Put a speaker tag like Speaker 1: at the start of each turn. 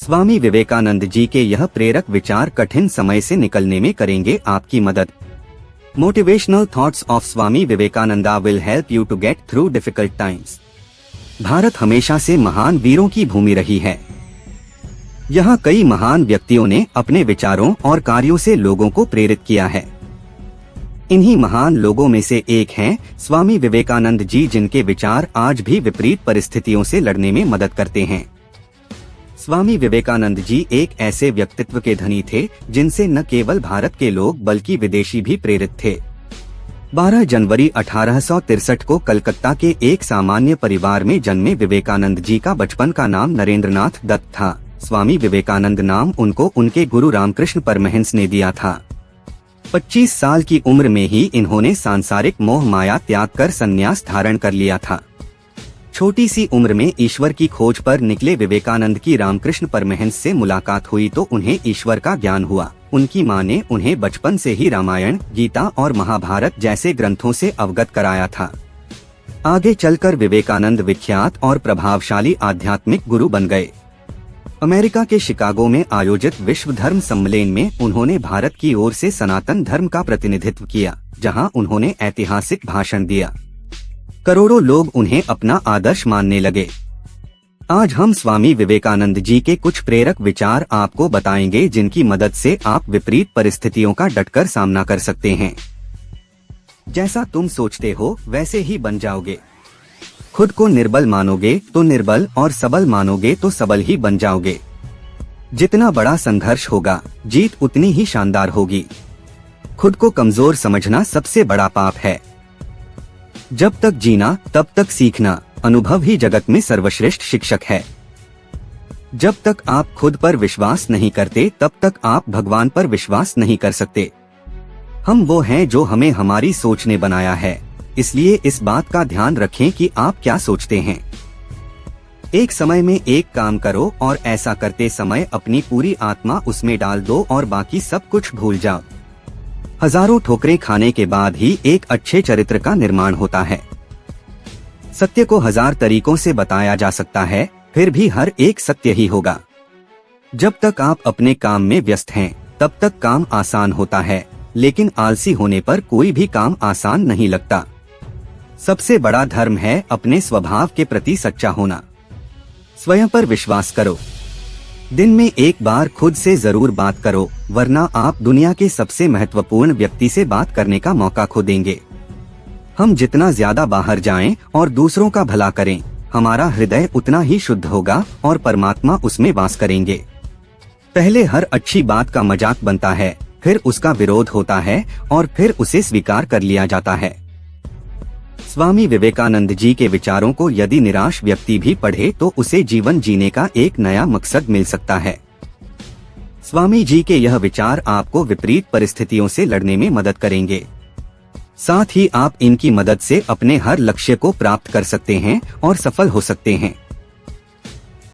Speaker 1: स्वामी विवेकानंद जी के यह प्रेरक विचार कठिन समय से निकलने में करेंगे आपकी मदद। Motivational thoughts of Swami Vivekananda will help you to get through difficult times. Bharat हमेशा से महान वीरों की भूमि रही है। यहाँ कई महान व्यक्तियों ने अपने विचारों और कार्यों से लोगों को प्रेरित किया है। इन्हीं महान लोगों में से एक हैं स्वामी विवेकानंद जी, जिनके विचार आज भी विपरीत परिस्थितियों से लड़ने में मदद करते हैं। स्वामी विवेकानंद जी एक ऐसे व्यक्तित्व के धनी थे जिनसे न केवल भारत के लोग बल्कि विदेशी भी प्रेरित थे। 12 जनवरी 1863 को कलकत्ता के एक सामान्य परिवार में जन्मे विवेकानंद जी का बचपन का नाम नरेंद्रनाथ दत्त था। स्वामी विवेकानंद नाम उनको उनके गुरु रामकृष्ण परमहंस ने दिया था। 25 साल की उम्र में ही इन्होंने सांसारिक मोह माया त्याग कर संन्यास धारण कर लिया था। छोटी सी उम्र में ईश्वर की खोज पर निकले विवेकानंद की रामकृष्ण परमहंस से मुलाकात हुई तो उन्हें ईश्वर का ज्ञान हुआ। उनकी मां ने उन्हें बचपन से ही रामायण, गीता और महाभारत जैसे ग्रंथों से अवगत कराया था। आगे चलकर विवेकानंद विख्यात और प्रभावशाली आध्यात्मिक गुरु बन गए। अमेरिका के शिकागो में आयोजित विश्व धर्म सम्मेलन में उन्होंने भारत की ओर से सनातन धर्म का प्रतिनिधित्व किया, जहां उन्होंने ऐतिहासिक भाषण दिया। करोड़ों लोग उन्हें अपना आदर्श मानने लगे। आज हम स्वामी विवेकानंद जी के कुछ प्रेरक विचार आपको बताएंगे, जिनकी मदद से आप विपरीत परिस्थितियों का डटकर सामना कर सकते हैं। जैसा तुम सोचते हो वैसे ही बन जाओगे। खुद को निर्बल मानोगे तो निर्बल और सबल मानोगे तो सबल ही बन जाओगे। जितना बड़ा संघर्ष होगा, जीत उतनी ही शानदार होगी। खुद को कमजोर समझना सबसे बड़ा पाप है। जब तक जीना तब तक सीखना, अनुभव ही जगत में सर्वश्रेष्ठ शिक्षक है। जब तक आप खुद पर विश्वास नहीं करते तब तक आप भगवान पर विश्वास नहीं कर सकते। हम वो हैं जो हमें हमारी सोच ने बनाया है, इसलिए इस बात का ध्यान रखें कि आप क्या सोचते हैं। एक समय में एक काम करो और ऐसा करते समय अपनी पूरी आत्मा उसमें डाल दो और बाकी सब कुछ भूल जाओ। हजारों ठोकरें खाने के बाद ही एक अच्छे चरित्र का निर्माण होता है। सत्य को 1000 तरीकों से बताया जा सकता है, फिर भी हर एक सत्य ही होगा। जब तक आप अपने काम में व्यस्त हैं, तब तक काम आसान होता है, लेकिन आलसी होने पर कोई भी काम आसान नहीं लगता। सबसे बड़ा धर्म है अपने स्वभाव के प्रति सच्चा होना। स्वयं पर विश्वास करो। दिन में एक बार खुद से जरूर बात करो, वरना आप दुनिया के सबसे महत्वपूर्ण व्यक्ति से बात करने का मौका खो देंगे। हम जितना ज्यादा बाहर जाएं और दूसरों का भला करें, हमारा हृदय उतना ही शुद्ध होगा और परमात्मा उसमें वास करेंगे। पहले हर अच्छी बात का मजाक बनता है, फिर उसका विरोध होता है और फिर उसे स्वीकार कर लिया जाता है। स्वामी विवेकानंद जी के विचारों को यदि निराश व्यक्ति भी पढ़े तो उसे जीवन जीने का एक नया मकसद मिल सकता है। स्वामी जी के यह विचार आपको विपरीत परिस्थितियों से लड़ने में मदद करेंगे। साथ ही आप इनकी मदद से अपने हर लक्ष्य को प्राप्त कर सकते हैं और सफल हो सकते हैं।